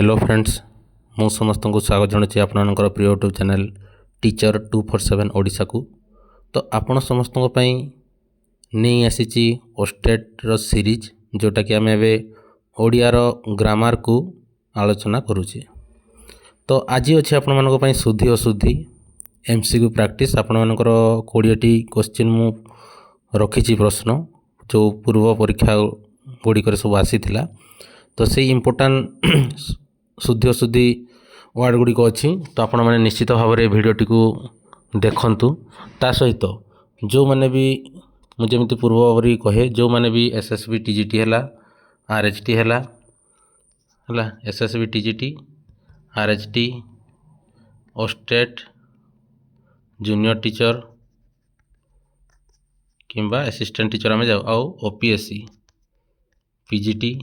Hello friends मु समस्त को स्वागत जनाऊँ आपंकर प्रिय यूट्यूब चैनल टीचर 247 ओडिशा को। तो आपण समस्त नहीं आसी ओस्टेट रो सीरीज जोटा कि आम एवं ओडियार ग्रामर को आलोचना करुचे। तो आज अच्छे आपण मान शुद्धि अशुद्धि एमसीक्यू प्रैक्टिस आपण मानकर 20टी क्वेश्चन मु रखी प्रश्न जो पूर्व परीक्षा गुड़िक सब आसी। तो से इम्पोर्टाट शुद्धि अशुद्धि वार्ड गुड़िक अच्छी। तो आपण मैंने निश्चित भाव में भिडटी को देखु। ता सहित जो मैंने भी मुझे पूर्व भाव कहे जो मैंने भी एसएसबी टीजीटी है आरएचटी है SSB TGT RHT OSTET junior teacher किंबा असिस्टेंट टीचर आम जाऊ आउ OPSC PGT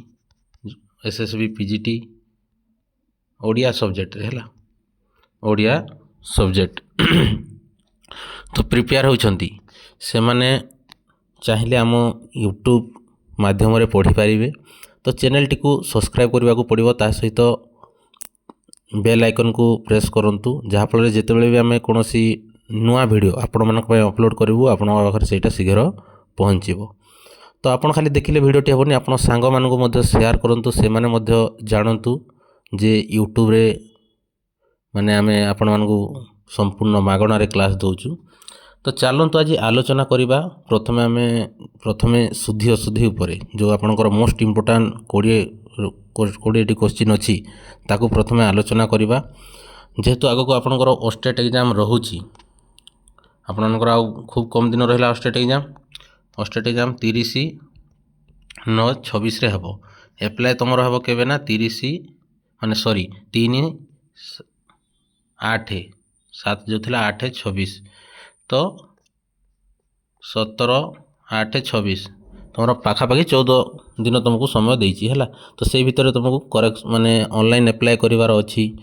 SSB PGT Odia subject है ओडिया सब्जेक्ट तो प्रिपेयर होती से माने चाहिए आम यूट्यूब माध्यम पढ़ी पारे। तो चैनल टी को सब्सक्राइब करने को पड़ो ता सहित बेल आइकन को प्रेस करूँ जहाँफल जितेबाला भी आम कौन नुआ वीडियो आपण मान अपलोड करूँ आपण पाखे से शीघ्र पहुँचो। तो आपण खाली देखिले वीडियोटी हेनी आपण सांग मानक शेयर करूँ से माने जानतु जे यूट्यूब रे माने आमे आपण मानक संपूर्ण मागणार क्लास दौचु। तो चलतु आज आलोचना करिबा प्रथमे शुद्धि अशुद्धि उपरे जो आपणकर मोस्ट इम्पोर्टाट 20टी क्वेश्चन अच्छी ताकू प्रथमे आलोचना करिबा। जेहेतु आगको आपणकर ओस्टेट एग्जाम रहुची आपणकर खूब कम दिन रहिला ओस्टेट एग्जाम 30/9/26 रे हबो। एप्लाय तुमर हबो केबे ना 30 माने सॉरी 3/8/7 जो थिला 8/26 तो 17/8/26 तुम पाखापाखि 14 दिन तुमको समय देछि हैला। तो से भितर तुमको करेक्ट माने ऑनलाइन अप्लाई करिवार अछि।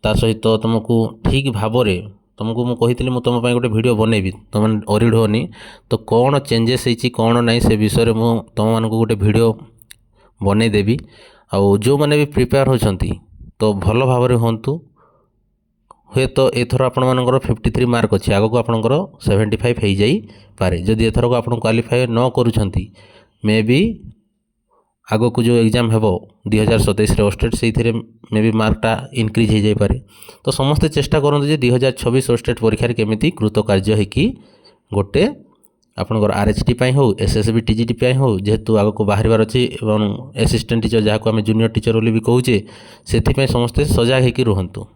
ता सहित तुमको ठीक भाव रे तुमको मु कहितली मु तुम पय गोटे वीडियो बनेबी तुम ओरिड होनी। तो कौन चेंजेस होइछि कौन नहीं से विषय मु तुम मानक गोटे वीडियो बनै देबी। आउ जो माने भी प्रिपेयर होछंती तो भल भाव रे होंतु हे। तो एथर आपण मानकर 53 मार्क अच्छी आगको आपणकर 75 हो जाई पारे। जदि एथर को आपण क्वालिफाई न करूछंती मे बी आगो को जो एग्जाम हेबो 2027 रे ओस्टेट से मे बी मार्कटा इनक्रीज हो जाई पारे। तो समस्ते चेष्टा करते जे 2026 ओस्टेट परीक्षा केमिति कृतकार्य होइकी गोटे आपणकर आरएचटी पाई हो एसएसबी टीजीटी पाई हो जेहेतु आगको बाहर अच्छी एवं असिस्टेंट टीचर जहाँ को आम जूनियर टीचर बोली भी कहूचे से समस्ते सजग होकर रुहतु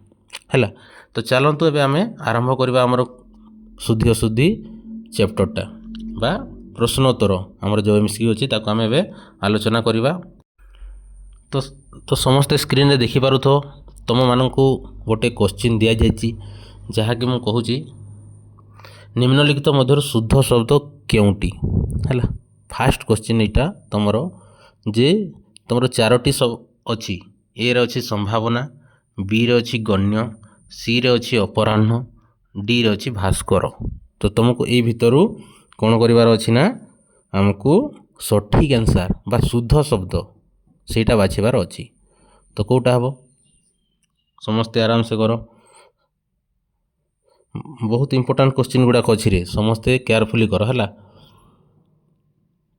है। तो चलतु एबे आमे आरंभ करबा हमर शुद्धि अशुद्धि चैप्टरटा बा प्रश्नोत्तर आमर जो एमसीक्यू अछि ताको आमे एबे आलोचना करबा। तो समस्ते स्क्रीन रे देखि पारुथो तुम मानकू गोटे क्वेश्चन दिया जायछि जहाँ कि मु कहूची निम्नलिखित मध्य शुद्ध शब्द केउटी है। फास्ट क्वेश्चन यहाँ तुमर जे तुमर 4टी सब अच्छी ए रे अच्छी संभावना बी रे अच्छी गण्य सी रे अच्छी अपराह्न डी रे अच्छी भास्कर। तो तुमको ये भितर कौन करिवार अच्छी ना आमको सठिक आंसर बा शुद्ध शब्द सेटा बाछिबार अच्छी। तो कोटा हबो समस्ते आराम से करो। बहुत इंपोर्टेंट क्वेश्चन गुड़ाक अच्छी रे समस्ते केयरफुली कर है।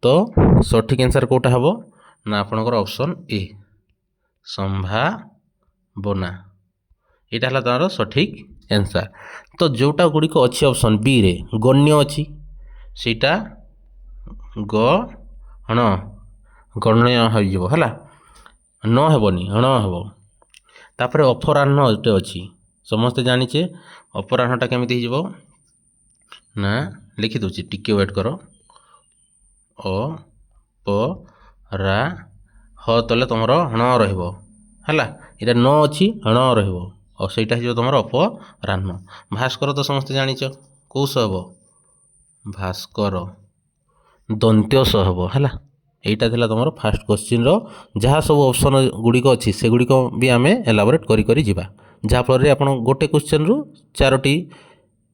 तो सठिक आंसर कोटा हबो ना आपनकर ऑप्शन ए संभावना एटा हला तार सठिक आंसर। तो जोटा गुड़िक अच्छी ऑप्शन बी रे गण्य अच्छी सेटा गण्य हो है न हेबनी हण हेब। तापर अपराह्न गोटे अच्छी समस्ते जानिचे अपराह्नटा केमिति हिजबो ना लिखि दोछि टिके वेट करो अ प रा ह तले तुमर हण रहइबो हैला। एटा न अछि हण रहइबो और सेटा हिजबो तुमर अपराह्न। भास्कर तो समस्ते जानिच कोस हेबो भास्कर दंत्य स हेबो हैला। एटा थिला तुमर फास्ट क्वेश्चन रो जहाँ सब ऑप्शन गुड़िक अच्छी से गुड़िक भी आमे एलाबोरेट करी करी जिबा जहाँ फल आप गोटे क्वेश्चन रु 4टी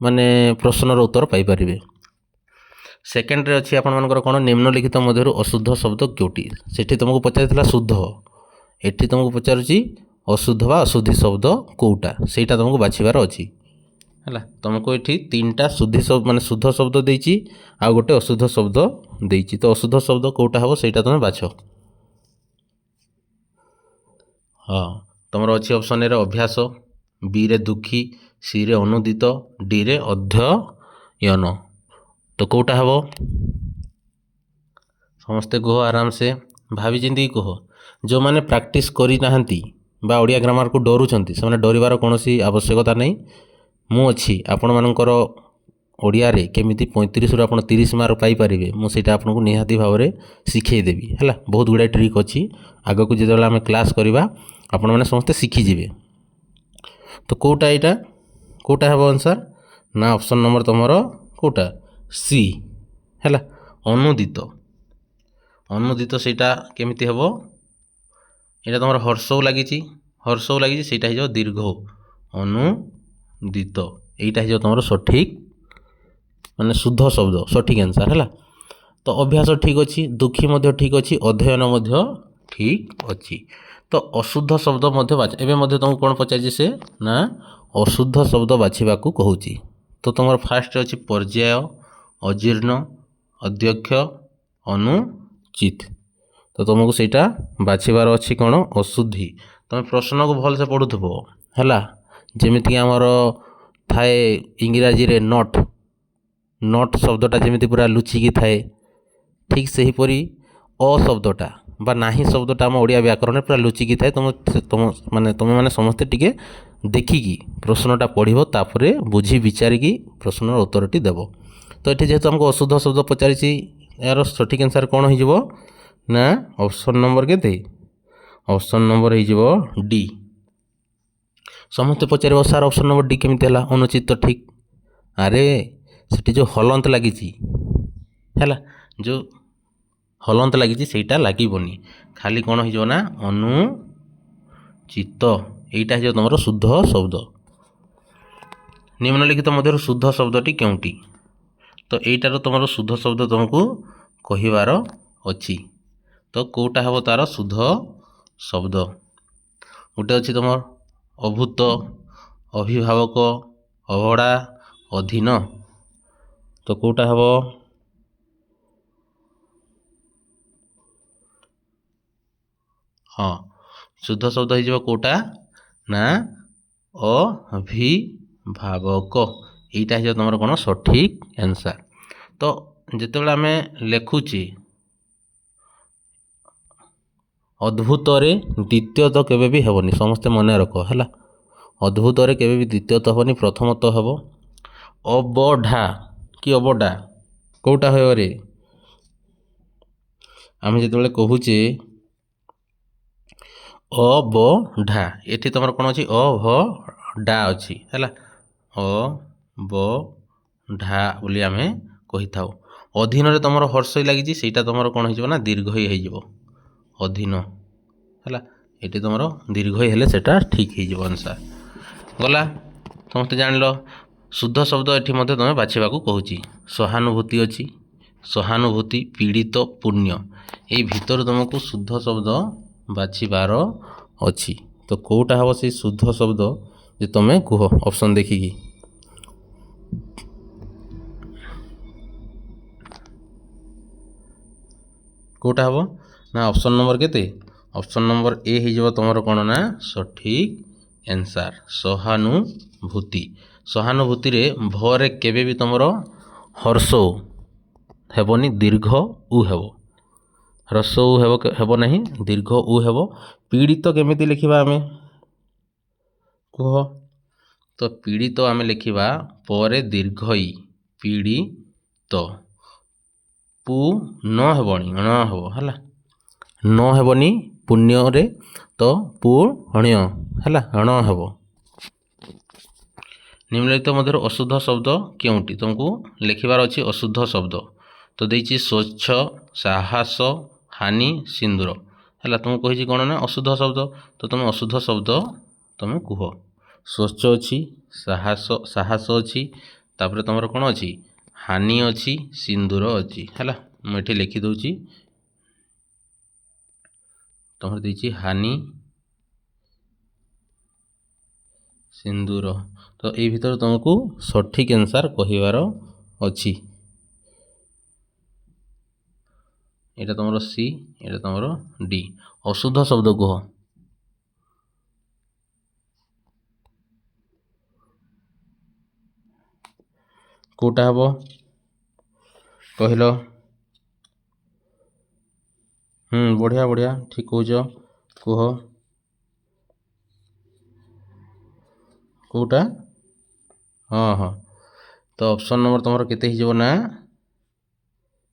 माने प्रश्नर उत्तर पाई परिबे। सेकेंड रे अच्छी आपण मानकर कोन निम्नलिखित मध्यरु अशुद्ध शब्द क्योटी सेठी तुमको पचारिथिला शुद्ध एठी तुमको पचारुची ଅଶୁଦ୍ଧ ବା ଅଶୁଦ୍ଧି ଶବ୍ଦ କେଉଁଟା ସେଇଟା ତୁମକୁ ବାଛିବାର ଅଛି ହେଲା। ତୁମକୁ ଏଠି 3ଟା ଶୁଦ୍ଧି ମାନେ ଶୁଦ୍ଧ ଶବ୍ଦ ଦେଇଛି, ଆଉ ଗୋଟେ ଅଶୁଦ୍ଧ ଶବ୍ଦ ଦେଇଛି। ତ ଅଶୁଦ୍ଧ ଶବ୍ଦ କେଉଁଟା ହେବ ସେଇଟା ତୁମେ ବାଛ। ହଁ, ତୁମର ଅଛି ଅପସନ୍ ଏରେ ଅଭ୍ୟାସ, ବିରେ ଦୁଃଖୀ, ସିରେ ଅନୁଦିତ, ଡିରେ ଅଧ୍ୟୟନ। ତ କେଉଁଟା ହେବ ସମସ୍ତେ କୁହ, ଆରାମସେ ଭାବି ଚିନ୍ତିକି କୁହ। ଯେଉଁମାନେ ପ୍ରାକ୍ଟିସ୍ କରିନାହାନ୍ତି ବା ଓଡ଼ିଆ ଗ୍ରାମାରକୁ ଡରୁଛନ୍ତି ସେମାନେ ଡରିବାର କୌଣସି ଆବଶ୍ୟକତା ନାହିଁ। ମୁଁ ଅଛି ଆପଣମାନଙ୍କର ଓଡ଼ିଆରେ କେମିତି 35ରୁ ଆପଣ 30 ମାର୍କ ପାଇପାରିବେ, ମୁଁ ସେଇଟା ଆପଣଙ୍କୁ ନିହାତି ଭାବରେ ଶିଖେଇଦେବି ହେଲା। ବହୁତ ଗୁଡ଼ାଏ ଟ୍ରିକ୍ ଅଛି, ଆଗକୁ ଯେତେବେଳେ ଆମେ କ୍ଲାସ୍ କରିବା ଆପଣମାନେ ସମସ୍ତେ ଶିଖିଯିବେ। ତ କେଉଁଟା ଏଇଟା କେଉଁଟା ହେବ ଆନ୍ସର୍ ନା ଅପସନ୍ ନମ୍ବର ତୁମର କେଉଁଟା ସି ହେଲା। ଅନୁଦିତ, ଅନୁଦିତ ସେଇଟା କେମିତି ହେବ, ଏଇଟା ତୁମର ହର୍ଷଉ ଲାଗିଛି, ହର୍ଷଉ ଲାଗିଛି, ସେଇଟା ହେଇଯିବ ଦୀର୍ଘ ଅନୁଦିତ। এইটা ହେଇଯିବ ତୁମର ସଠିକ୍ ମାନେ ଶୁଦ୍ଧ ଶବ୍ଦ, ସଠିକ୍ ଆନ୍ସର୍ ହେଲା। ତ ଅଭ୍ୟାସ ଠିକ୍ ଅଛି, ଦୁଃଖୀ ମଧ୍ୟ ଠିକ୍ ଅଛି, ଅଧ୍ୟୟନ ମଧ୍ୟ ଠିକ୍ ଅଛି। ତ ଅଶୁଦ୍ଧ ଶବ୍ଦ ମଧ୍ୟ ଏବେ ମଧ୍ୟ ତୁମକୁ କ'ଣ ପଚାରିଛି ସେ ନା ଅଶୁଦ୍ଧ ଶବ୍ଦ ବାଛିବାକୁ କହୁଛି। ତ ତୁମର ଫାର୍ଷ୍ଟରେ ଅଛି ପର୍ଯ୍ୟାୟ, ଅଜୀର୍ଣ୍ଣ, ଅଧ୍ୟକ୍ଷ, ଅନୁଚିତ। ତ ତୁମକୁ ସେଇଟା ବାଛିବାର ଅଛି କ'ଣ ଅଶୁଦ୍ଧି। ତୁମେ ପ୍ରଶ୍ନକୁ ଭଲସେ ପଢ଼ୁଥିବ ହେଲା। ଯେମିତିକି ଆମର ଥାଏ ଇଂରାଜୀରେ ନଟ୍, ନଟ୍ ଶବ୍ଦଟା ଯେମିତି ପୁରା ଲୁଚିକି ଥାଏ, ଠିକ୍ ସେହିପରି ଅଶବ୍ଦଟା ବା ନାହିଁ ଶବ୍ଦଟା ଆମ ଓଡ଼ିଆ ବ୍ୟାକରଣରେ ପୁରା ଲୁଚିକି ଥାଏ। ତୁମେମାନେ ସମସ୍ତେ ଟିକେ ଦେଖିକି ପ୍ରଶ୍ନଟା ପଢ଼ିବ, ତାପରେ ବୁଝି ବିଚାରିକି ପ୍ରଶ୍ନର ଉତ୍ତରଟି ଦେବ। ତ ଏଠି ଯେହେତୁ ଆମକୁ ଅଶୁଦ୍ଧ ଶବ୍ଦ ପଚାରିଛି, ଏହାର ସଠିକ୍ ଆନ୍ସର୍ କ'ଣ ହେଇଯିବ ନା ଅପସନ୍ ନମ୍ବର କେତେ, ଅପସନ୍ ନମ୍ବର ହେଇଯିବ ଡି। ସମସ୍ତେ ପଚାରିବ ସାର୍ ଅପସନ୍ ନମ୍ବର ଡି କେମିତି ହେଲା, ଅନୁଚିତ ତ ଠିକ୍। ଆରେ ସେଠି ଯେଉଁ ହଲନ୍ତ ଲାଗିଛି ହେଲା, ଯେଉଁ ହଲନ୍ତ ଲାଗିଛି ସେଇଟା ଲାଗିବନି, ଖାଲି କ'ଣ ହେଇଯିବ ନା ଅନୁଚିତ। এইটা ହେଇଯିବ ତୁମର ଶୁଦ୍ଧ ଶବ୍ଦ। ନିମ୍ନଲିଖିତ ମଧ୍ୟରୁ ଶୁଦ୍ଧ ଶବ୍ଦଟି କେଉଁଟି? ତ এইଟାର ତୁମର ଶୁଦ୍ଧ ଶବ୍ଦ ତୁମକୁ କହିବାର ଅଛି। ତ କେଉଁଟା ହେବ ତା'ର ଶୁଦ୍ଧ ଶବ୍ଦ? ଗୋଟେ ଅଛି ତୁମର ଅଭୂତ, ଅଭିଭାବକ, ଅଭଡ଼ା, ଅଧୀନ। ତ କେଉଁଟା ହେବ? ହଁ, ଶୁଦ୍ଧ ଶବ୍ଦ ହେଇଯିବ କେଉଁଟା ନା ଅଭିଭାବକ। এইটা ହେଇଯିବ ତୁମର କ'ଣ ସଠିକ୍ ଆନ୍ସର୍। ତ ଯେତେବେଳେ ଆମେ ଲେଖୁଛେ ଅଦ୍ଭୁତରେ ଦ୍ୱିତୀୟତ କେବେ ବି ହେବନି, ସମସ୍ତେ ମନେ ରଖ ହେଲା। ଅଦ୍ଭୁତରେ କେବେ ବି ଦ୍ୱିତୀୟତ ହେବନି, ପ୍ରଥମତଃ ହେବ। ଅବଢ଼ା କି ଅବଢ଼ା କେଉଁଟା ହେବ ରେ? ଆମେ ଯେତେବେଳେ କହୁଛେ ଅବଢ଼ା, ଏଠି ତୁମର କ'ଣ ଅଛି ଅଭଡ଼ା ଅଛି ହେଲା, ଅବଢ଼ା ବୋଲି ଆମେ କହିଥାଉ। ଅଧୀନରେ ତୁମର ହର୍ଷଇ ଲାଗିଛି, ସେଇଟା ତୁମର କ'ଣ ହେଇଯିବ ନା ଦୀର୍ଘଇ ହେଇଯିବ, ଅଧୀନ ହେଲା। ଏଠି ତୁମର ଦୀର୍ଘଇ ହେଲେ ସେଇଟା ଠିକ୍ ହେଇଯିବ ଆନ୍ସର୍। ଗଲା, ସମସ୍ତେ ଜାଣିଲ। ଶୁଦ୍ଧ ଶବ୍ଦ ଏଠି ମଧ୍ୟ ତୁମେ ବାଛିବାକୁ କହୁଛି। ସହାନୁଭୂତି ଅଛି, ସହାନୁଭୂତି, ପୀଡ଼ିତ, ପୁଣ୍ୟ। ଏଇ ଭିତରୁ ତୁମକୁ ଶୁଦ୍ଧ ଶବ୍ଦ ବାଛିବାର ଅଛି। ତ କେଉଁଟା ହେବ ସେଇ ଶୁଦ୍ଧ ଶବ୍ଦ ଯେ ତୁମେ କୁହ ଅପସନ୍ ଦେଖିକି। କେଉଁଟା ହେବ ନା ଅପସନ୍ ନମ୍ବର କେତେ, ଅପସନ୍ ନମ୍ବର ଏ ହେଇଯିବ ତୁମର କ'ଣ ନା ସଠିକ୍ ଆନ୍ସର୍, ସହାନୁଭୂତି। ସହାନୁଭୂତିରେ ଭରେ କେବେ ବି ତୁମର ହର୍ଷ ହେବନି, ଦୀର୍ଘ ଉ ହେବ। ହ୍ରସ୍ୱ ଉ ହେବ ନାହିଁ, ଦୀର୍ଘ ଉ ହେବ। ପୀଡ଼ିତ କେମିତି ଲେଖିବା ଆମେ କୁହ? ତ ପୀଡ଼ିତ ଆମେ ଲେଖିବା ପରେ ଦୀର୍ଘଇ, ପୀଡ଼ିତ। ପୁ ନ ହେବନି, ଣ ହେବ ହେଲା, ନ ହେବନି ପୁଣ୍ୟରେ, ତ ପୁଣ୍ୟ ହେଲା, ଣ ହେବ। ନିମ୍ନଲିଖିତ ମଧ୍ୟରୁ ଅଶୁଦ୍ଧ ଶବ୍ଦ କେଉଁଟି? ତୁମକୁ ଲେଖିବାର ଅଛି ଅଶୁଦ୍ଧ ଶବ୍ଦ। ତ ଦେଇଛି ସ୍ୱଚ୍ଛ, ସାହସ, ହାନି, ସିନ୍ଦୁର ହେଲା। ତୁମକୁ କହିଛି କ'ଣ ନା ଅଶୁଦ୍ଧ ଶବ୍ଦ, ତ ତୁମେ ଅଶୁଦ୍ଧ ଶବ୍ଦ ତୁମେ କୁହ। ସ୍ୱଚ୍ଛ ଅଛି, ସାହସ ଅଛି, ତାପରେ ତୁମର କ'ଣ ଅଛି ହାନି ଅଛି, ସିନ୍ଦୁର ଅଛି ହେଲା। ମୁଁ ଏଠି ଲେଖିଦେଉଛି, ତୁମର ଦେଇଛି ହାନି, ସିନ୍ଦୁର। ତ ଏଇ ଭିତରୁ ତୁମକୁ ସଠିକ୍ ଆନ୍ସାର୍ କହିବାର ଅଛି। ଏଇଟା ତୁମର ସି, ଏଇଟା ତୁମର ଡି। ଅଶୁଦ୍ଧ ଶବ୍ଦ କୁହ। କେଉଁଟା ହେବ କହିଲ? ବଢ଼ିଆ ବଢ଼ିଆ, ଠିକ୍ କହୁଛ। କୁହ କେଉଁଟା? ହଁ। ତ ଅପସନ୍ ନମ୍ବର ତୁମର କେତେ ହେଇଯିବ ନା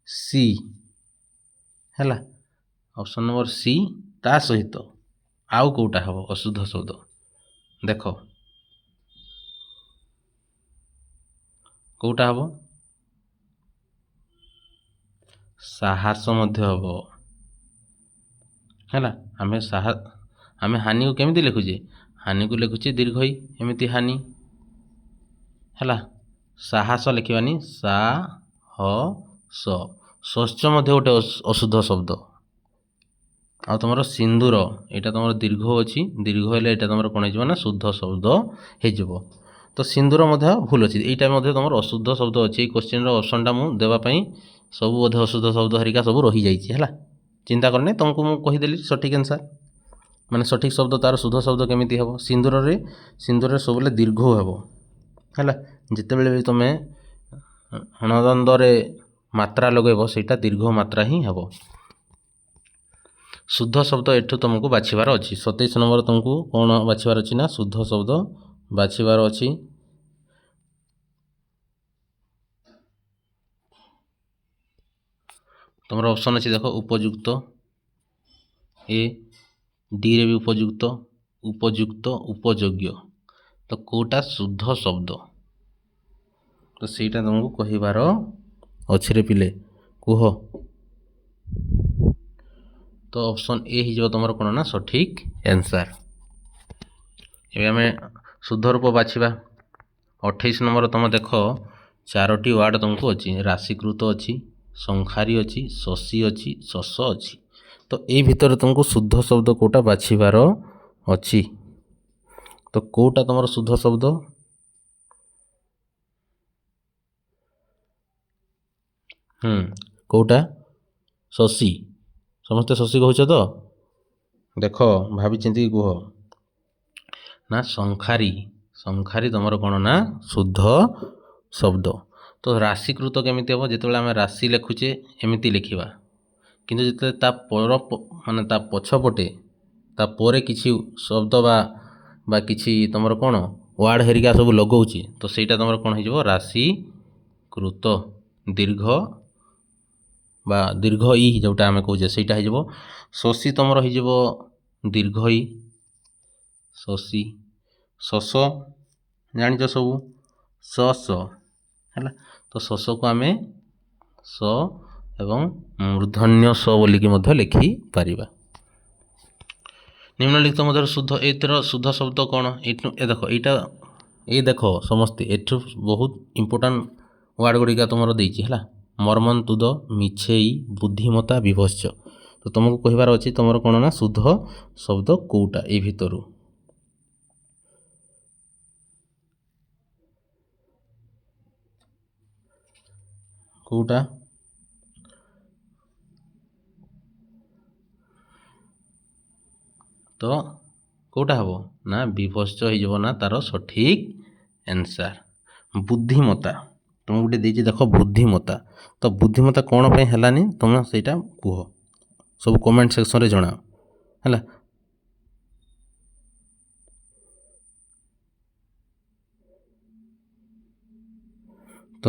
ସି ହେଲା। Option number C. ତା ସହିତ ଆଉ କେଉଁଟା ହେବ ଅଶୁଦ୍ଧ ଶବ୍ଦ ଦେଖ, କେଉଁଟା ହେବ? ସାହସ ମଧ୍ୟ ହେବ ହେଲା। ଆମେ ହାନିକୁ କେମିତି ଲେଖୁଛେ? ହାନିକୁ ଲେଖୁଛେ ଦୀର୍ଘଇ, ଏମିତି ହାନି ହେଲା। ସାହସ ଲେଖିବାନି, ସାହସ। ଶସ୍ୟ ମଧ୍ୟ ଗୋଟେ ଅଶୁଦ୍ଧ ଶବ୍ଦ। ଆଉ ତୁମର ସିନ୍ଦୁର, ଏଇଟା ତୁମର ଦୀର୍ଘ ଅଛି, ଦୀର୍ଘ ହେଲେ ଏଇଟା ତୁମର କ'ଣ ହେଇଯିବ ନା ଶୁଦ୍ଧ ଶବ୍ଦ ହେଇଯିବ। ତ ସିନ୍ଦୁର ମଧ୍ୟ ଭୁଲ ଅଛି, ଏଇଟା ମଧ୍ୟ ତୁମର ଅଶୁଦ୍ଧ ଶବ୍ଦ ଅଛି। ଏଇ କୋଶ୍ଚିନ୍ର ଅପସନ୍ଟା ମୁଁ ଦେବା ପାଇଁ ସବୁ ବୋଧେ ଅଶୁଦ୍ଧ ଶବ୍ଦ ହେରିକା ସବୁ ରହିଯାଇଛି ହେଲା। ଚିନ୍ତା କରିନି, ତୁମକୁ ମୁଁ କହିଦେଲି ସଠିକ୍ ଆନ୍ସାର୍, ମାନେ ସଠିକ୍ ଶବ୍ଦ ତା'ର ଶୁଦ୍ଧ ଶବ୍ଦ କେମିତି ହେବ। ସିନ୍ଦୁରରେ ସବୁବେଳେ ଦୀର୍ଘ ହେବ ହେଲା। ଯେତେବେଳେ ବି ତୁମେ ହଣଦନ୍ଦରେ ମାତ୍ରା ଲଗାଇବ ସେଇଟା ଦୀର୍ଘ ମାତ୍ରା ହିଁ ହେବ। ଶୁଦ୍ଧ ଶବ୍ଦ ଏଠୁ ତୁମକୁ ବାଛିବାର ଅଛି। 27 ନମ୍ବର ତୁମକୁ କ'ଣ ବାଛିବାର ଅଛି ନା ଶୁଦ୍ଧ ଶବ୍ଦ ବାଛିବାର ଅଛି। ତୁମର ଅପସନ୍ ଅଛି ଦେଖ, ଉପଯୁକ୍ତ ଏ, ଡିରେ ବି ଉପଯୁକ୍ତ, ଉପଯୋଗ୍ୟ। ତ କେଉଁଟା ଶୁଦ୍ଧ ଶବ୍ଦ? ତ ସେଇଟା ତୁମକୁ କହିବାର ଅଛିରେ ପିଲେ, କୁହ। ତ ଅପସନ୍ ଏ ହେଇଯିବ ତୁମର କ'ଣ ନା ସଠିକ୍ ଆନ୍ସାର୍। ଏବେ ଆମେ ଶୁଦ୍ଧ ରୂପ ବାଛିବା। 28 ନମ୍ବର ତୁମେ ଦେଖ, 4ଟି ୱାର୍ଡ଼ ତୁମକୁ ଅଛି। ରାଶିକୃତ ଅଛି, ସଂଖ୍ୟାରୀ ଅଛି, ଶଶୀ ଅଛି, ଶସ ଅଛି। ତ ଏଇ ଭିତରେ ତୁମକୁ ଶୁଦ୍ଧ ଶବ୍ଦ କେଉଁଟା ବାଛିବାର ଅଛି। ତ କେଉଁଟା ତୁମର ଶୁଦ୍ଧ ଶବ୍ଦ? କେଉଁଟା? ଶଶୀ। ସମସ୍ତେ ଶଶୀ କହୁଛ ତ? ଦେଖ ଭାବିଚିନ୍ତିକି କୁହ। ନା ସଂଖ୍ୟାରୀ ତୁମର କ'ଣ ନା ଶୁଦ୍ଧ ଶବ୍ଦ। ତ ରାଶିକୃତ କେମିତି ହେବ? ଯେତେବେଳେ ଆମେ ରାଶି ଲେଖୁଛେ ଏମିତି ଲେଖିବା, କିନ୍ତୁ ଯେତେବେଳେ ତା ପଛପଟେ ତାପରେ କିଛି ଶବ୍ଦ ବା କିଛି ତୁମର କ'ଣ ୱାର୍ଡ଼ ହେରିକା ସବୁ ଲଗାଉଛି, ତ ସେଇଟା ତୁମର କ'ଣ ହେଇଯିବ? ରାଶିକୃତ। ଦୀର୍ଘ ଇ ଯେଉଁଟା ଆମେ କହୁଛେ ସେଇଟା ହେଇଯିବ। ଶଶୀ ତୁମର ହେଇଯିବ ଦୀର୍ଘ ଇ, ଶଶୀ। ଶସ ଜାଣିଛ ସବୁ, ଶସ ହେଲା। ତ ଶସକୁ ଆମେ ସ ଏବଂ ମୂର୍ଧନ୍ୟ ସ ବୋଲିକି ମଧ୍ୟ ଲେଖିପାରିବା। ନିମ୍ନଲିଖିତ ମଧ୍ୟରୁ ଏଥିର ଶୁଦ୍ଧ ଶବ୍ଦ କ'ଣ? ଦେଖ ସମସ୍ତେ, ଏଠୁ ବହୁତ ଇମ୍ପୋର୍ଟାଣ୍ଟ ୱାର୍ଡ଼ ଗୁଡ଼ିକ ତୁମର ଦେଇଛି ହେଲା। ମର୍ମନ୍ତୁଦ, ମିଛେଇ, ବୁଦ୍ଧିମତା, ବିଭତ୍ସ। ତ ତୁମକୁ କହିବାର ଅଛି ତୁମର କ'ଣ ନା ଶୁଦ୍ଧ ଶବ୍ଦ କେଉଁଟା ଏଇ ଭିତରୁ। କେଉଁଟା? ତ କେଉଁଟା ହେବ ନା ବିଭତ୍ସ ହେଇଯିବ ନା ତା'ର ସଠିକ୍ ଆନ୍ସାର୍। ବୁଦ୍ଧିମତା ତୁମକୁ ଗୋଟେ ଦେଇଛି ଦେଖ, ବୁଦ୍ଧିମତା। ତ ବୁଦ୍ଧିମତା କ'ଣ ପାଇଁ ହେଲାନି ତୁମେ ସେଇଟା କୁହ, ସବୁ କମେଣ୍ଟ ସେକ୍ସନରେ ଜଣାଅ ହେଲା। ତ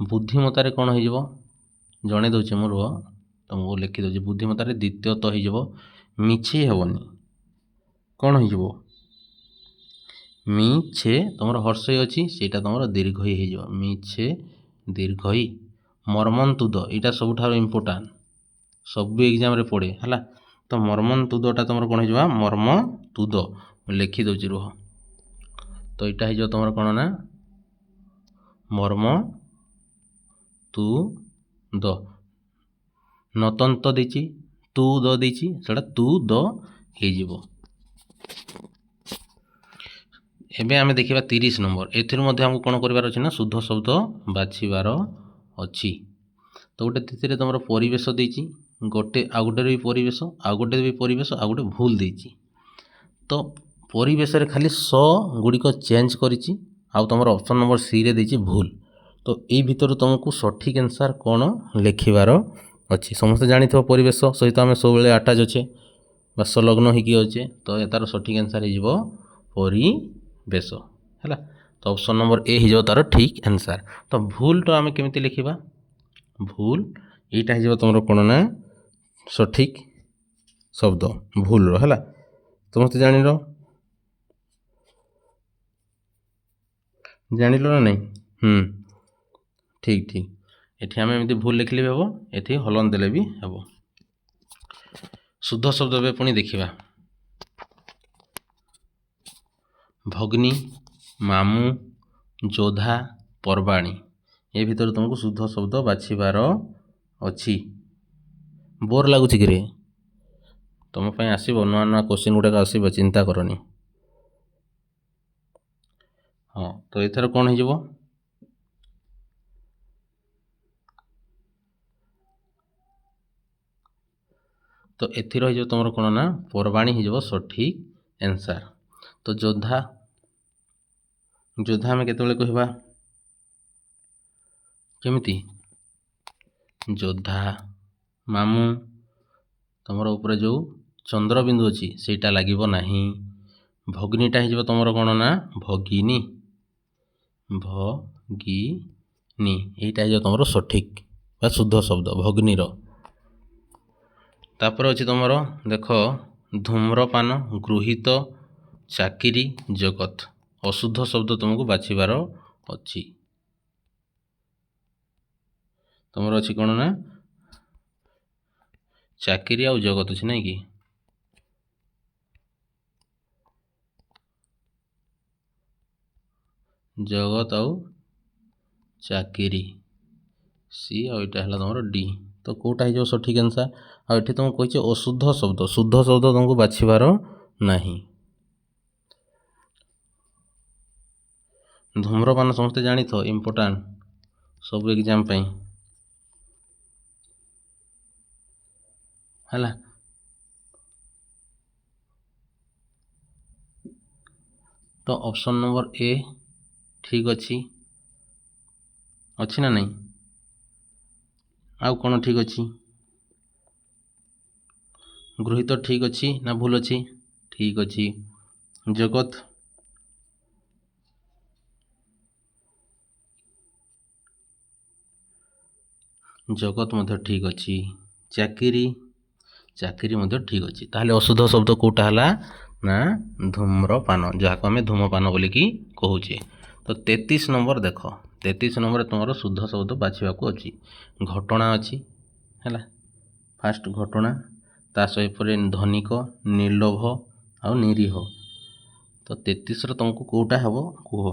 ବୁଦ୍ଧିମତାରେ କ'ଣ ହେଇଯିବ ଜଣେଇ ଦେଉଛି ମୁଁ, ରୁହ ତୁମକୁ ଲେଖିଦେଉଛି। ବୁଦ୍ଧିମତାରେ ଦ୍ୱିତୀୟତ ହେଇଯିବ, ମିଛେଇ ହେବନି। କ'ଣ ହେଇଯିବ? ମିଛେ ତୁମର ହର୍ଷଇ ଅଛି, ସେଇଟା ତୁମର ଦୀର୍ଘଇ ହେଇଯିବ, ମିଛେ ଦୀର୍ଘଇ। ମର୍ମନ୍ତୁଦ, ଏଇଟା ସବୁଠାରୁ ଇମ୍ପୋର୍ଟାଣ୍ଟ, ସବୁ ଏକ୍ଜାମ୍ରେ ପଡ଼େ ହେଲା। ତ ମର୍ମନ୍ତୁଦଟା ତୁମର କ'ଣ ହେଇଯିବ? ମର୍ମତୁଦ। ମୁଁ ଲେଖିଦେଉଛି ରୁହ। ତ ଏଇଟା ହେଇଯିବ ତୁମର କ'ଣ ନା ମର୍ମତୁଦ। ନତନ୍ତ ଦେଇଛି, ତୁ ଦ ଦେଇଛି, ସେଇଟା ତୁ ଦ ହେଇଯିବ। ଏବେ ଆମେ ଦେଖିବା 30 ନମ୍ବର। ଏଥିରୁ ମଧ୍ୟ ଆମକୁ କ'ଣ କରିବାର ଅଛି ନା ଶୁଦ୍ଧ ଶବ୍ଦ ବାଛିବାର ଅଛି। ତ ଗୋଟେ ତିଥିରେ ତୁମର ପରିବେଶ ଦେଇଛି, ଆଉ ଗୋଟେରେ ବି ପରିବେଶ, ଆଉ ଗୋଟେ ବି ପରିବେଶ, ଆଉ ଗୋଟେ ଭୁଲ ଦେଇଛି। ତ ପରିବେଶରେ ଖାଲି ଗୁଡ଼ିକ ଚେଞ୍ଜ କରିଛି, ଆଉ ତୁମର ଅପସନ୍ ନମ୍ବର ସିରେ ଦେଇଛି ଭୁଲ। ତ ଏଇ ଭିତରୁ ତୁମକୁ ସଠିକ୍ ଆନ୍ସର୍ କ'ଣ ଲେଖିବାର ଅଛି। ସମସ୍ତେ ଜାଣିଥିବ ପରିବେଶ ସହିତ ଆମେ ସବୁବେଳେ ଆଟାଚ୍ ଅଛେ ବା ସଂଲଗ୍ନ ହେଇକି ଅଛେ। ତ ତାର ସଠିକ୍ ଆନ୍ସର୍ ହେଇଯିବ ପରିବେଶ ହେଲା। ତ ଅପସନ୍ ନମ୍ବର ଏ ହେଇଯିବ ତାର ଠିକ୍ ଆନ୍ସର୍। ତ ଭୁଲଟା ଆମେ କେମିତି ଲେଖିବା? ଭୁଲ ଏଇଟା ହେଇଯିବ ତୁମର କ'ଣ ନା ସଠିକ୍ ଶବ୍ଦ ଭୁଲର ହେଲା। ସମସ୍ତେ ଜାଣିଲ ନା ନାହିଁ? ଠିକ୍। ଏଠି ଆମେ ଏମିତି ଭୁଲ ଲେଖିଲେ ବି ହେବ, ଏଠି ହଲନ ଦେଲେ ବି ହେବ। ଶୁଦ୍ଧ ଶବ୍ଦ ଏବେ ପୁଣି ଦେଖିବା। ଭଗ୍ନୀ, ମାମୁଁ, ଯୋଦ୍ଧା, ପର୍ବାଣୀ। ଏ ଭିତରୁ ତୁମକୁ ଶୁଦ୍ଧ ଶବ୍ଦ ବାଛିବାର ଅଛି। ବୋର୍ ଲାଗୁଛି କିରେ? ତୁମ ପାଇଁ ଆସିବ ନୂଆ କୋଶ୍ଚିନ୍ ଗୁଡ଼ାକ ଆସିବ, ଚିନ୍ତା କରନି। ହଁ, ତ ଏଥର କ'ଣ ହେଇଯିବ? ତ ଏଥିର ହେଇଯିବ ତୁମର କ'ଣ ନା ପର୍ବାଣୀ ହେଇଯିବ ସଠିକ୍ ଆନ୍ସର୍। ତ ଯୋଦ୍ଧା ଆମେ କେତେବେଳେ କହିବା? କେମିତି? ଯୋଦ୍ଧା। ମାମୁଁ, ତୁମର ଉପରେ ଯେଉଁ ଚନ୍ଦ୍ରବିନ୍ଦୁ ଅଛି ସେଇଟା ଲାଗିବ ନାହିଁ। ଭଗ୍ନୀଟା ହେଇଯିବ ତୁମର କ'ଣ ନା ଭଗିନୀ। ଏଇଟା ହେଇଯିବ ତୁମର ସଠିକ୍ ବା ଶୁଦ୍ଧ ଶବ୍ଦ ଭଗ୍ନୀର। ତାପରେ ଅଛି ତୁମର ଦେଖ ଧୂମ୍ରପାନ, ଗୃହୀତ, ଚାକିରି, ଜଗତ। ଅଶୁଦ୍ଧ ଶବ୍ଦ ତୁମକୁ ବାଛିବାର ଅଛି। ତୁମର ଅଛି କ'ଣ ନା ଚାକିରି ଆଉ ଜଗତ ଅଛି ନାଇଁ କି? ଜଗତ ଆଉ ଚାକିରି ସି, ଆଉ ଏଇଟା ହେଲା ତୁମର ଡି। ତ କେଉଁଟା ହେଇଯିବ ସଠିକ୍ ଆନ୍ସର୍? ଆଉ ଏଠି ତୁମକୁ କହିଛି ଅଶୁଦ୍ଧ ଶବ୍ଦ, ଶୁଦ୍ଧ ଶବ୍ଦ ତୁମକୁ ବାଛିବାର ନାହିଁ। ଧୂମ୍ରପାନ ସମସ୍ତେ ଜାଣିଥିବ, ଇମ୍ପୋର୍ଟାଣ୍ଟ ସବୁ ଏକ୍ଜାମ୍ ପାଇଁ ହେଲା। ତ ଅପସନ୍ ନମ୍ବର ଏ ଠିକ୍ ଅଛି ନା ନାହିଁ? ଆଉ କ'ଣ ଠିକ୍ ଅଛି? ଗୃହୀତ ଠିକ୍ ଅଛି ନା ଭୁଲ ଅଛି? ଠିକ୍ ଅଛି। ଜଗତ ମଧ୍ୟ ଠିକ୍ ଅଛି। ଚାକିରି ମଧ୍ୟ ଠିକ୍ ଅଛି। ତାହେଲେ ଅଶୁଦ୍ଧ ଶବ୍ଦ କେଉଁଟା ହେଲା ନା ଧୂମ୍ରପାନ, ଯାହାକୁ ଆମେ ଧୂମପାନ ବୋଲିକି କହୁଛେ। ତ 33 ନମ୍ବର ଦେଖ। 33 ନମ୍ବରରେ ତୁମର ଶୁଦ୍ଧ ଶବ୍ଦ ବାଛିବାକୁ ଅଛି। ଘଟଣା ଅଛି ହେଲା, ଫାଷ୍ଟ ଘଟଣା, ତା ସହିତ ଧନିକ, ନିର୍ଲୋଭ ଆଉ ନିରୀହ। ତ 33ର ତୁମକୁ କେଉଁଟା ହେବ କୁହ?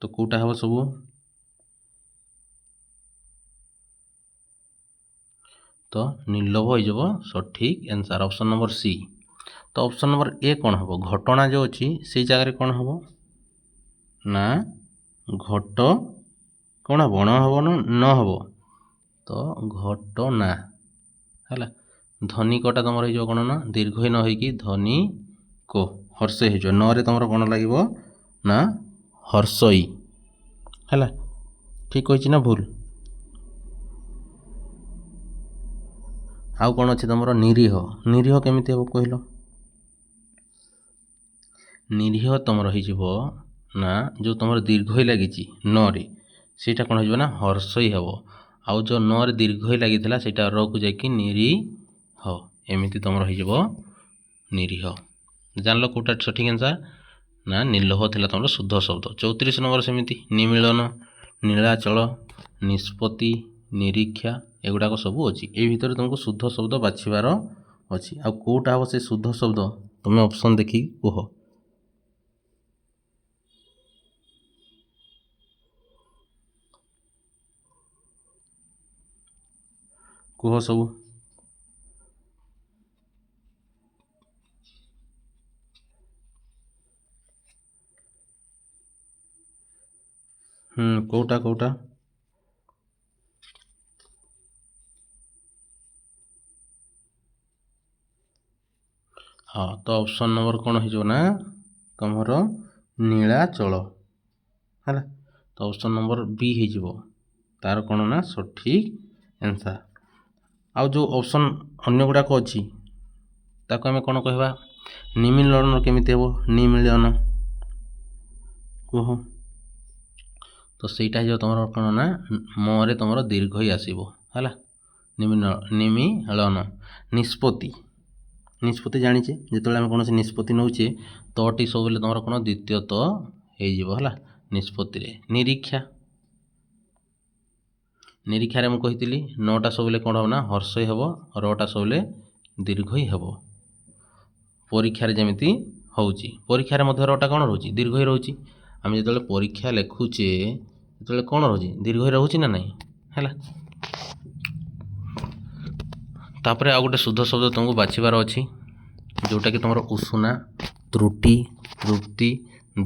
ତ କେଉଁଟା ହେବ ସବୁ? ତ ନିର୍ଲୋଭ ହେଇଯିବ ସଠିକ୍ ଆନ୍ସର୍, ଅପସନ୍ ନମ୍ବର ସି। ତ ଅପସନ୍ ନମ୍ବର ଏ କ'ଣ ହେବ? ଘଟଣା ଯେଉଁ ଅଛି ସେଇ ଜାଗାରେ କ'ଣ ହେବ ନା ଘଟ କ'ଣ ହେବ? ଣ ହେବ ନା ନ ହେବ? ତ ଘଟନା ହେଲା। ଧନିକଟା ତୁମର ହେଇଯିବ କ'ଣ ନା ଦୀର୍ଘ ନ ହେଇକି ଧନିକ, ହର୍ଷଇ ହେଇଯିବ। ନରେ ତୁମର କ'ଣ ଲାଗିବ ନା ହର୍ଷଇ ହେଲା। ଠିକ୍ କହିଛି ନା ଭୁଲ? ଆଉ କ'ଣ ଅଛି ତୁମର ନିରୀହ। ନିରୀହ କେମିତି ହେବ କହିଲ? ନିରୀହ ତୁମର ହେଇଯିବ ନା ଯେଉଁ ତୁମର ଦୀର୍ଘ ଲାଗିଛି ନରେ, ସେଇଟା କ'ଣ ହେଇଯିବ ନା ହର୍ଷଇ ହେବ। ଆଉ ଯେଉଁ ନରେ ଦୀର୍ଘ ଲାଗିଥିଲା ସେଇଟା ରକୁ ଯାଇକି ନିରୀହ, ଏମିତି ତୁମର ହେଇଯିବ ନିରୀହ। ଜାଣିଲ କେଉଁଟା ସଠିକ୍ ଆନ୍ସର୍ ନା ନିର୍ଲୋଭ ଥିଲା ତୁମର ଶୁଦ୍ଧ ଶବ୍ଦ। 34 ନମ୍ବର ସେମିତି ନିମିଳନ, ନୀଳାଚଳ, ନିଷ୍ପତ୍ତି, ନିରୀକ୍ଷା, ଏଗୁଡ଼ାକ ସବୁ ଅଛି। ଏଇ ଭିତରେ ତୁମକୁ ଶୁଦ୍ଧ ଶବ୍ଦ ବାଛିବାର ଅଛି। ଆଉ କେଉଁଟା ହେବ ସେ ଶୁଦ୍ଧ ଶବ୍ଦ ତୁମେ ଅପସନ୍ ଦେଖିକି କୁହ। କୁହ ସବୁ। କୋଉଟା କୋଉଟା ହଁ, ତ ଅପସନ୍ ନମ୍ବର କ'ଣ ହେଇଯିବ ନା ତମର ନୀଳାଚଳ ହେଲା। ତ ଅପସନ୍ ନମ୍ବର ବି ହେଇଯିବ ତାର କ'ଣ ନା ସଠିକ୍ ଆନ୍ସର୍। ଆଉ ଯେଉଁ ଅପସନ୍ ଅନ୍ୟ ଗୁଡ଼ାକ ଅଛି ତାକୁ ଆମେ କ'ଣ କହିବା? ନିମିଳନ କେମିତି ହେବ? ନିମିଳନ କୁହ। ତ ସେଇଟା ହେଇଯିବ ତମର କ'ଣ ନା ମରେ ତମର ଦୀର୍ଘ ହି ଆସିବ ହେଲା। ନିମିଳନ। ନିଷ୍ପତ୍ତି। ନିଷ୍ପତ୍ତି ଜାଣିଛେ, ଯେତେବେଳେ ଆମେ କୌଣସି ନିଷ୍ପତ୍ତି ନେଉଛେ ତଟି ସବୁବେଳେ ତମର କ'ଣ ଦ୍ୱିତୀୟ ତ ହେଇଯିବ ହେଲା ନିଷ୍ପତ୍ତିରେ। ନିରୀକ୍ଷା। ନିରୀକ୍ଷାରେ ମୁଁ କହିଥିଲି ନଟା ସବୁବେଳେ କ'ଣ ହେବ ନା ହର୍ଷଇ ହେବ, ରଟା ସବୁବେଳେ ଦୀର୍ଘ ହି ହେବ। ପରୀକ୍ଷାରେ ଯେମିତି ହେଉଛି, ପରୀକ୍ଷାରେ ମଧ୍ୟ ରଟା କ'ଣ ରହୁଛି? ଦୀର୍ଘ ହି ରହୁଛି। ଆମେ ଯେତେବେଳେ ପରୀକ୍ଷା ଲେଖୁଛେ ସେତେବେଳେ କ'ଣ ରହୁଛି? ଦୀର୍ଘ ହି ରହୁଛି ନା ନାହିଁ ହେଲା। ତାପରେ ଆଉ ଗୋଟେ ଶୁଦ୍ଧ ଶବ୍ଦ ତୁମକୁ ବାଛିବାର ଅଛି, ଯେଉଁଟାକି ତୁମର ଉଷୁନା, ତ୍ରୁଟି, ତୃପ୍ତି,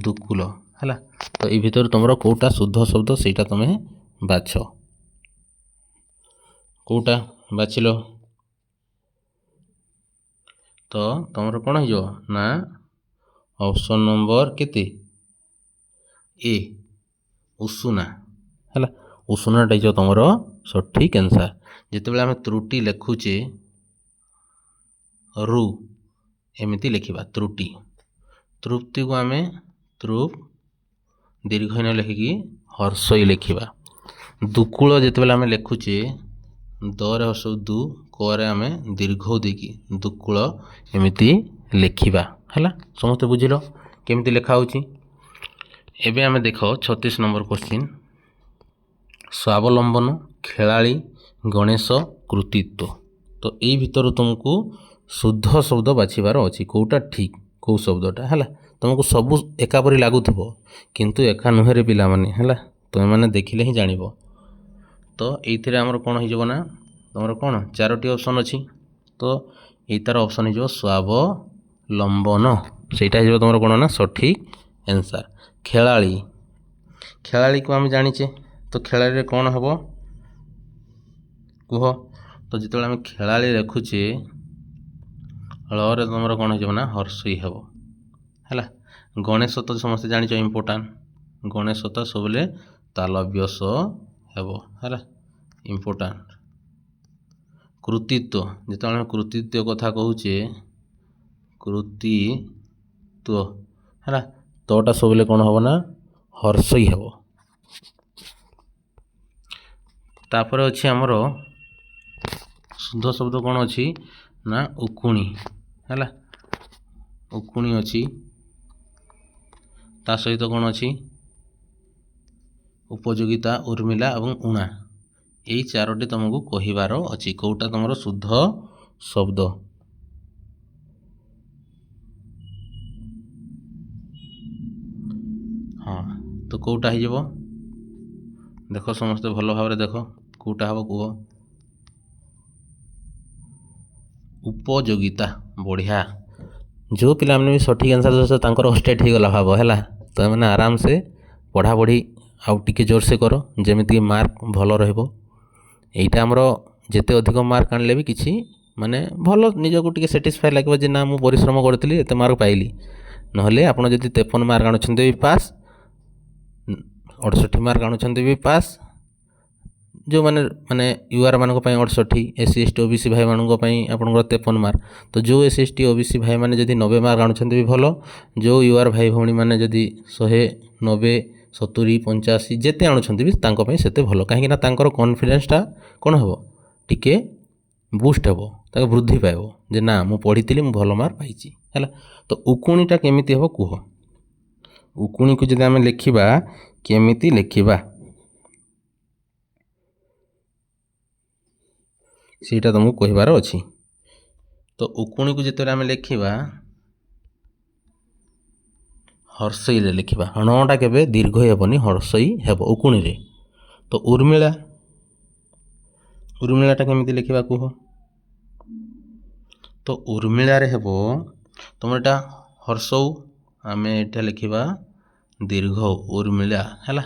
ଦୁକୁଳ ହେଲା। ତ ଏଇ ଭିତରୁ ତୁମର କେଉଁଟା ଶୁଦ୍ଧ ଶବ୍ଦ ସେଇଟା ତୁମେ ବାଛ। କେଉଁଟା ବାଛିଲ? ତ ତୁମର କ'ଣ ହେଇଯିବ ନା ଅପସନ୍ ନମ୍ବର କେତେ? ଏ, ଉଷୁନା ହେଲା। ଉଷୁନାଟା ହେଇଯିବ ତୁମର ସଠିକ୍ ଆନ୍ସର୍। ଯେତେବେଳେ ଆମେ ତ୍ରୁଟି ଲେଖୁଛେ ରୁ ଏମିତି ଲେଖିବା ତ୍ରୁଟି। ତୃପ୍ତିକୁ ଆମେ ଦୀର୍ଘ ନ ଲେଖିକି ହର୍ଷଇ ଲେଖିବା। ଦୁକୁଳ ଯେତେବେଳେ ଆମେ ଲେଖୁଛେ ଦରେ ହର୍ଷ ଦୁ, କରେ ଆମେ ଦୀର୍ଘ ଦେଇକି ଦୁକୁଳ ଏମିତି ଲେଖିବା ହେଲା। ସମସ୍ତେ ବୁଝିଲ କେମିତି ଲେଖା ହେଉଛି? ଏବେ ଆମେ ଦେଖ 36 ନମ୍ବର କ୍ୱେଶ୍ଚିନ୍। ସ୍ୱାବଲମ୍ବନ, ଖେଳାଳି, ଗଣେଶ, କୃତିତ୍ୱ। ତ ଏଇ ଭିତରୁ ତୁମକୁ ଶୁଦ୍ଧ ଶବ୍ଦ ବାଛିବାର ଅଛି, କେଉଁଟା ଠିକ୍, କେଉଁ ଶବ୍ଦଟା ହେଲା। ତୁମକୁ ସବୁ ଏକାପରି ଲାଗୁଥିବ କିନ୍ତୁ ଏକା ନୁହେଁରେ ପିଲାମାନେ ହେଲା, ତୁମେମାନେ ଦେଖିଲେ ହିଁ ଜାଣିବ। ତ ଏଇଥିରେ ଆମର କ'ଣ ହେଇଯିବ ନା ତୁମର କ'ଣ 4ଟି ଅପସନ୍ ଅଛି। ତ ଏଇଟାର ଅପସନ୍ ହେଇଯିବ ସ୍ୱାବଲମ୍ବନ, ସେଇଟା ହେଇଯିବ ତୁମର କ'ଣ ନା ସଠିକ୍ ଆନ୍ସର୍। ଖେଳାଳି। ଖେଳାଳିକୁ ଆମେ ଜାଣିଛେ, ତ ଖେଳାଳିରେ କ'ଣ ହେବ କୁହ? ତ ଯେତେବେଳେ ଆମେ ଖେଳାଳି ଲେଖୁଛେ ଳରେ ତୁମର କ'ଣ ହେଇଯିବ ନା ହର୍ଷଇ ହେବ ହେଲା। ଗଣେଶ ତ ସମସ୍ତେ ଜାଣିଛ ଇମ୍ପୋର୍ଟାଣ୍ଟ, ଗଣେଶ ତ ସବୁବେଳେ ତାଲବ୍ୟ ସ ହେବ ହେଲା, ଇମ୍ପୋର୍ଟାଣ୍ଟ। କୃତିତ୍ୱ, ଯେତେବେଳେ ଆମେ କୃତିତ୍ୱ କଥା କହୁଛେ କୃତିତ୍ୱ ହେଲା, ତଟା ସବୁବେଳେ କ'ଣ ହେବ ନା ହର୍ଷଇ ହେବ। ତାପରେ ଅଛି ଆମର ଶୁଦ୍ଧ ଶବ୍ଦ କ'ଣ ଅଛି ନା ଉକୁଣି ହେଲା। ଉକୁଣି ଅଛି, ତା ସହିତ କ'ଣ ଅଛି ଉପଯୋଗିତା, ଉର୍ମିଲା ଏବଂ ଉଣା। ଏଇ 4ଟି ତୁମକୁ କହିବାର ଅଛି କେଉଁଟା ତୁମର ଶୁଦ୍ଧ ଶବ୍ଦ। ହଁ, ତ କେଉଁଟା ହେଇଯିବ ଦେଖ, ସମସ୍ତେ ଭଲ ଭାବରେ ଦେଖ କେଉଁଟା ହେବ କୁହ? ଉପଯୋଗିତା। ବଢ଼ିଆ। ଯେଉଁ ପିଲାମାନେ ବି ସଠିକ୍ ଆନ୍ସର୍ ଦେଉଛ ତାଙ୍କର ଷ୍ଟେଟ୍ ହେଇଗଲା ଭାବ ହେଲା। ତ ଏମାନେ ଆରାମସେ ପଢ଼ାପଢ଼ି ଆଉ ଟିକେ ଜୋରସେ କର, ଯେମିତିକି ମାର୍କ ଭଲ ରହିବ। ଏଇଟା ଆମର ଯେତେ ଅଧିକ ମାର୍କ ଆଣିଲେ ବି କିଛି ମାନେ ଭଲ ନିଜକୁ ଟିକେ ସାଟିସ୍ଫାଏ ଲାଗିବ ଯେ ନା ମୁଁ ପରିଶ୍ରମ କରିଥିଲି ଏତେ ମାର୍କ ପାଇଲି। ନହେଲେ ଆପଣ ଯଦି 53 ମାର୍କ ଆଣୁଛନ୍ତି ବି ପାସ୍, 68 ମାର୍କ ଆଣୁଛନ୍ତି ବି ପାସ୍। ଯେଉଁମାନେ ମାନେ ୟୁଆର୍ ମାନଙ୍କ ପାଇଁ 68, SC ST OBC ଭାଇମାନଙ୍କ ପାଇଁ ଆପଣଙ୍କର 53 ମାର୍କ। ତ ଯେଉଁ SC ST OBC ଭାଇମାନେ ଯଦି 90 ମାର୍କ ଆଣୁଛନ୍ତି ବି ଭଲ, ଯେଉଁ ୟୁଆର୍ ଭାଇ ଭଉଣୀମାନେ ଯଦି 100, 90, 70, 85 ଯେତେ ଆଣୁଛନ୍ତି ବି ତାଙ୍କ ପାଇଁ ସେତେ ଭଲ। କାହିଁକିନା ତାଙ୍କର କନଫିଡେନ୍ସଟା କ'ଣ ହେବ ଟିକେ ବୁଷ୍ଟ ହେବ, ତାକୁ ବୃଦ୍ଧି ପାଇବ ଯେ ନା ମୁଁ ପଢ଼ିଥିଲି, ମୁଁ ଭଲ ମାର୍କ ପାଇଛି ହେଲା। ତ ଉକୁଣିଟା କେମିତି ହେବ କୁହ? ଉକୁଣିକୁ ଯଦି ଆମେ ଲେଖିବା କେମିତି ଲେଖିବା ସେଇଟା ତୁମକୁ କହିବାର ଅଛି। ତ ଉକୁଣିକୁ ଯେତେବେଳେ ଆମେ ଲେଖିବା ହର୍ଷଇରେ ଲେଖିବା, ଣଟା କେବେ ଦୀର୍ଘ ହେବନି, ହର୍ଷଇ ହେବ ଉକୁଣିରେ। ତ ଉର୍ମିଳା, ଉର୍ମିଳାଟା କେମିତି ଲେଖିବା କୁହ? ତ ଉର୍ମିଳାରେ ହେବ ତୁମର ଏଇଟା ହର୍ଷଉ, ଆମେ ଏଇଟା ଲେଖିବା ଦୀର୍ଘ ଉର୍ମିଳା ହେଲା।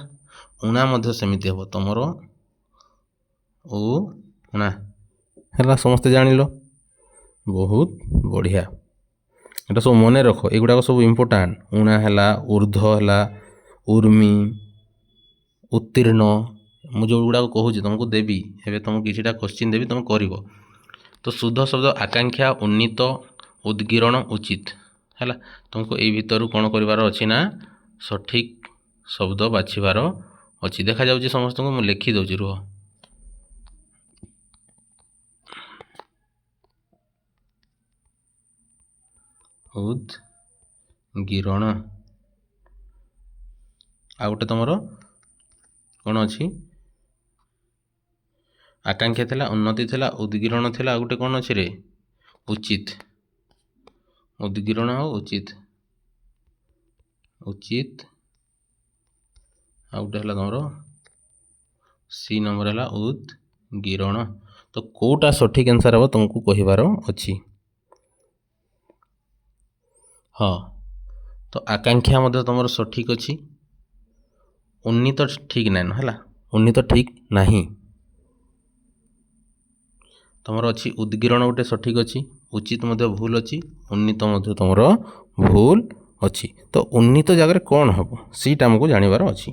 ଉଣା ମଧ୍ୟ ସେମିତି ହେବ ତୁମର ଉଣା ହେଲା। ସମସ୍ତେ ଜାଣିଲ, ବହୁତ ବଢ଼ିଆ। ଏଇଟା ସବୁ ମନେ ରଖ, ଏଗୁଡ଼ାକ ସବୁ ଇମ୍ପୋର୍ଟାଣ୍ଟ। ଉଣା ହେଲା, ଉର୍ଦ୍ଧ୍ୱ ହେଲା, ଉର୍ମି, ଉତ୍ତୀର୍ଣ୍ଣ। ମୁଁ ଯେଉଁଗୁଡ଼ାକ କହୁଛି ତୁମକୁ ଦେବି, ଏବେ ତୁମକୁ କିଛିଟା କୋଶ୍ଚିନ୍ ଦେବି, ତୁମେ କରିବ। ତ ଶୁଦ୍ଧ ଶବ୍ଦ ଆକାଂକ୍ଷା, ଉନ୍ନୀତ, ଉଦ୍ଗୀରଣ, ଉଚିତ ହେଲା। ତୁମକୁ ଏଇ ଭିତରୁ କ'ଣ କରିବାର ଅଛି ନା ସଠିକ୍ ଶବ୍ଦ ବାଛିବାର ଅଛି। ଦେଖାଯାଉଛି ସମସ୍ତଙ୍କୁ, ମୁଁ ଲେଖିଦେଉଛି, ରୁହ। ଉଦ୍ଗୀରଣ। ଆଉ ଗୋଟେ ତୁମର କ'ଣ ଅଛି? ଆକାଂକ୍ଷା ଥିଲା, ଉନ୍ନତି ଥିଲା, ଉଦ୍ଗୀରଣ ଥିଲା, ଆଉ ଗୋଟେ କ'ଣ ଅଛି ରେ? ଉଚିତ। ଉଦ୍ଗୀରଣ ଆଉ ଉଚିତ। ଉଚିତ ଆଉ ଗୋଟେ ହେଲା ତୁମର ସି ନମ୍ବର ହେଲା ଉଦ୍ଗୀରଣ। ତ କେଉଁଟା ସଠିକ୍ ଆନ୍ସର୍ ହେବ ତୁମକୁ କହିବାର ଅଛି। ହଁ, ତ ଆକାଂକ୍ଷା ମଧ୍ୟ ତୁମର ସଠିକ୍ ଅଛି। ଉନ୍ନୀତ ଠିକ୍ ନାହିଁ ହେଲା, ଉନ୍ନୀତ ଠିକ୍ ନାହିଁ। ତୁମର ଅଛି ଉଦ୍ଗୀରଣ ଗୋଟେ ସଠିକ୍ ଅଛି, ଉଚିତ ମଧ୍ୟ ଭୁଲ ଅଛି, ଉନ୍ନୀତ ମଧ୍ୟ ତୁମର ଭୁଲ ଅଛି। ତ ଉନ୍ନୀତ ଜାଗାରେ କ'ଣ ହେବ ସେଇଟା ଆମକୁ ଜାଣିବାର ଅଛି।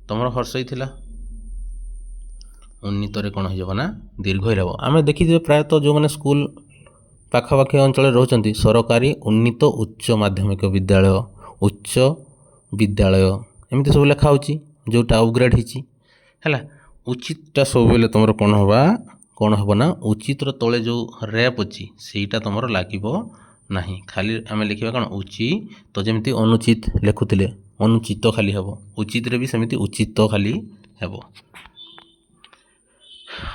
ତୁମର ହର୍ଷଇ ଥିଲା, ଉନ୍ନୀତରେ କ'ଣ ହେଇଯିବ ନା ଦୀର୍ଘ ହେବ। ଆମେ ଦେଖିଥିବେ ପ୍ରାୟତଃ ଯେଉଁମାନେ ସ୍କୁଲ ପାଖାପାଖି ଅଞ୍ଚଳରେ ରହୁଛନ୍ତି, ସରକାରୀ ଉନ୍ନୀତ ଉଚ୍ଚ ମାଧ୍ୟମିକ ବିଦ୍ୟାଳୟ, ଉଚ୍ଚ ବିଦ୍ୟାଳୟ ଏମିତି ସବୁ ଲେଖା ହେଉଛି, ଯେଉଁଟା ଅପଗ୍ରେଡ୍ ହେଇଛି ହେଲା। ଉଚିତଟା ସବୁବେଳେ ତୁମର କ'ଣ ହେବ ନା ଉଚିତର ତଳେ ଯେଉଁ ରେପ୍ ଅଛି ସେଇଟା ତୁମର ଲାଗିବ ନାହିଁ। ଖାଲି ଆମେ ଲେଖିବା କ'ଣ ଉଚିତ, ଯେମିତି ଅନୁଚିତ ଲେଖୁଥିଲେ ଅନୁଚିତ ଖାଲି ହେବ, ଉଚିତରେ ବି ସେମିତି ଉଚିତ ଖାଲି ହେବ।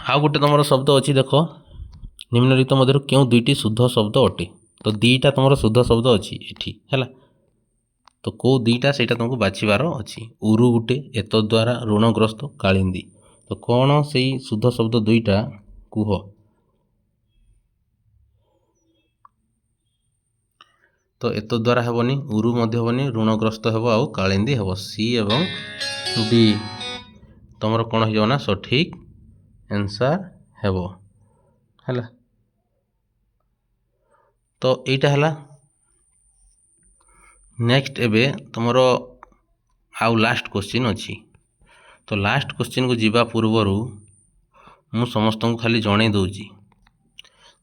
ଆଉ ଗୋଟେ ତୁମର ଶବ୍ଦ ଅଛି, ଦେଖ, ନିମ୍ନଲିଖିତ ମଧ୍ୟରୁ କେଉଁ ଦୁଇଟି ଶୁଦ୍ଧ ଶବ୍ଦ ଅଟେ? ତ ଦୁଇଟା ତୁମର ଶୁଦ୍ଧ ଶବ୍ଦ ଅଛି ଏଠି ହେଲା। ତ କେଉଁ ଦୁଇଟା ସେଇଟା ତୁମକୁ ବାଛିବାର ଅଛି। ଉରୁ ଗୋଟେ, ଏତଦ୍ୱାରା, ଋଣଗ୍ରସ୍ତ, କାଳିନ୍ଦୀ। ତ କ'ଣ ସେଇ ଶୁଦ୍ଧ ଶବ୍ଦ ଦୁଇଟା କୁହ। ତ ଏତଦ୍ୱାରା ହେବନି, ଉରୁ ମଧ୍ୟ ହେବନି, ଋଣଗ୍ରସ୍ତ ହେବ, ଆଉ କାଳିନ୍ଦୀ ହେବ। ସି ଏବଂ ଡି ତୁମର କ'ଣ ହେଇଯିବ ନା ସଠିକ୍ ଆନ୍ସର୍ ହେବ ହେଲା। ତ ଏଇଟା ହେଲା। ନେକ୍ସଟ ଏବେ ତୁମର ଆଉ ଲାଷ୍ଟ କୋଶ୍ଚିନ୍ ଅଛି। ତ ଲାଷ୍ଟ କୋଶ୍ଚିନ୍କୁ ଯିବା ପୂର୍ବରୁ ମୁଁ ସମସ୍ତଙ୍କୁ ଖାଲି ଜଣେଇ ଦେଉଛି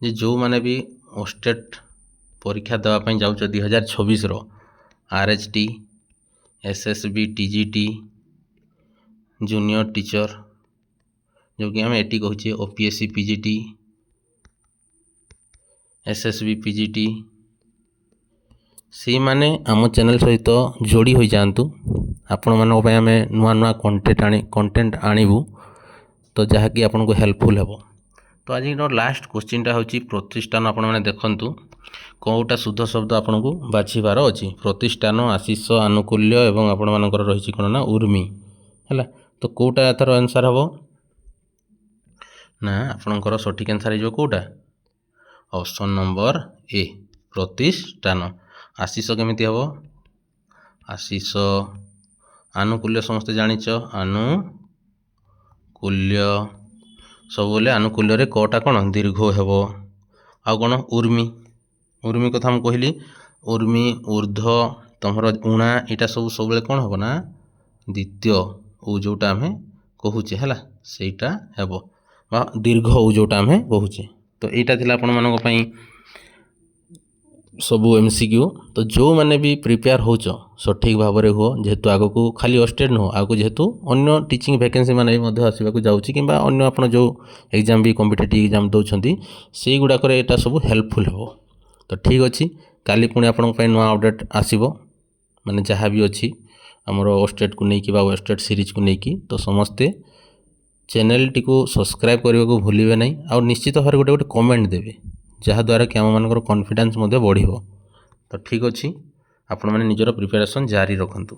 ଯେ ଯେଉଁମାନେ ବି ଓଷ୍ଟେଟ୍ ପରୀକ୍ଷା ଦେବା ପାଇଁ ଯାଉଛ 2026ର RHT, SSB, TGT, junior teacher, ଯେଉଁକି ଆମେ ଏଠି କହୁଛେ OPSC PGT, SSB PGT, ସେଇମାନେ ଆମ ଚ୍ୟାନେଲ୍ ସହିତ ଯୋଡ଼ି ହୋଇଯାଆନ୍ତୁ। ଆପଣମାନଙ୍କ ପାଇଁ ଆମେ ନୂଆ ନୂଆ କଣ୍ଟେଣ୍ଟ ଆଣିବୁ, ତ ଯାହାକି ଆପଣଙ୍କୁ ହେଲ୍ପଫୁଲ୍ ହେବ। ତ ଆଜିର ଲାଷ୍ଟ କୋଶ୍ଚିନ୍ଟା ହେଉଛି ପ୍ରତିଷ୍ଠାନ। ଆପଣମାନେ ଦେଖନ୍ତୁ କେଉଁଟା ଶୁଦ୍ଧ ଶବ୍ଦ ଆପଣଙ୍କୁ ବାଛିବାର ଅଛି। ପ୍ରତିଷ୍ଠାନ, ଆଶିଷ, ଆନୁକୂଲ୍ୟ ଏବଂ ଆପଣମାନଙ୍କର ରହିଛି କ'ଣ ନା ଉର୍ମି ହେଲା। ତ କେଉଁଟା ଏଥର ଆନ୍ସର୍ ହେବ ନା ଆପଣଙ୍କର ସଠିକ୍ ଆନ୍ସର୍ ହେଇଯିବ କେଉଁଟା? ଅପସନ୍ ନମ୍ବର ଏ, ପ୍ରତିଷ୍ଠାନ। ଆଶିଷ କେମିତି ହେବ? ଆଶିଷ। ଆନୁକୂଲ୍ୟ ସମସ୍ତେ ଜାଣିଛ, ଆନୁକୂଲ୍ୟ। ସବୁବେଳେ ଆନୁକୂଲ୍ୟରେ କଟା କ'ଣ ଦୀର୍ଘ ହେବ। ଆଉ କ'ଣ ଉର୍ମି, ଉର୍ମି କଥା ମୁଁ କହିଲି। ଉର୍ମି, ଉର୍ଦ୍ଧ୍ୱ, ତୁମର ଉଣା, ଏଇଟା ସବୁବେଳେ କ'ଣ ହେବ ନା ଦ୍ୱିତୀୟ ଯେଉଁଟା ଆମେ କହୁଛେ ହେଲା ସେଇଟା ହେବ, ବା ଦୀର୍ଘ ଯେଉଁଟା ଆମେ କହୁଛେ। ତ ଏଇଟା ଥିଲା ଆପଣମାନଙ୍କ ପାଇଁ ସବୁ MCQ। ତ ଯେଉଁମାନେ ବି ପ୍ରିପେୟାର ହେଉଛ ସଠିକ୍ ଭାବରେ ହୁଅ, ଯେହେତୁ ଆଗକୁ ଖାଲି ଓଷ୍ଟେଟ୍ ନୁହଁ, ଆଗକୁ ଯେହେତୁ ଅନ୍ୟ ଟିଚିଂ ଭ୍ୟାକେନ୍ସି ମାନେ ବି ମଧ୍ୟ ଆସିବାକୁ ଯାଉଛି, କିମ୍ବା ଅନ୍ୟ ଆପଣ ଯେଉଁ ଏକ୍ଜାମ୍ ବି କମ୍ପିଟେଟିଭ୍ ଏକ୍ଜାମ୍ ଦେଉଛନ୍ତି ସେଇଗୁଡ଼ାକରେ ଏଇଟା ସବୁ ହେଲ୍ପଫୁଲ୍ ହେବ। ତ ଠିକ୍ ଅଛି, କାଲି ପୁଣି ଆପଣଙ୍କ ପାଇଁ ନୂଆ ଅପଡ଼େଟ୍ ଆସିବ, ମାନେ ଯାହା ବି ଅଛି ଆମର ଓଷ୍ଟେଟ୍କୁ ନେଇକି ବା ଓଷ୍ଟେଟ୍ ସିରିଜ୍କୁ ନେଇକି। ତ ସମସ୍ତେ ଚ୍ୟାନେଲ୍ଟିକୁ ସବସ୍କ୍ରାଇବ୍ କରିବାକୁ ଭୁଲିବେ ନାହିଁ, ଆଉ ନିଶ୍ଚିତ ଭାବରେ ଗୋଟେ କମେଣ୍ଟ ଦେବେ, ଯାହାଦ୍ୱାରା କି ଆମମାନଙ୍କର କନଫିଡେନ୍ସ ମଧ୍ୟ ବଢ଼ିବ। ତ ଠିକ୍ ଅଛି, ଆପଣମାନେ ନିଜର ପ୍ରିପାରେସନ୍ ଜାରି ରଖନ୍ତୁ।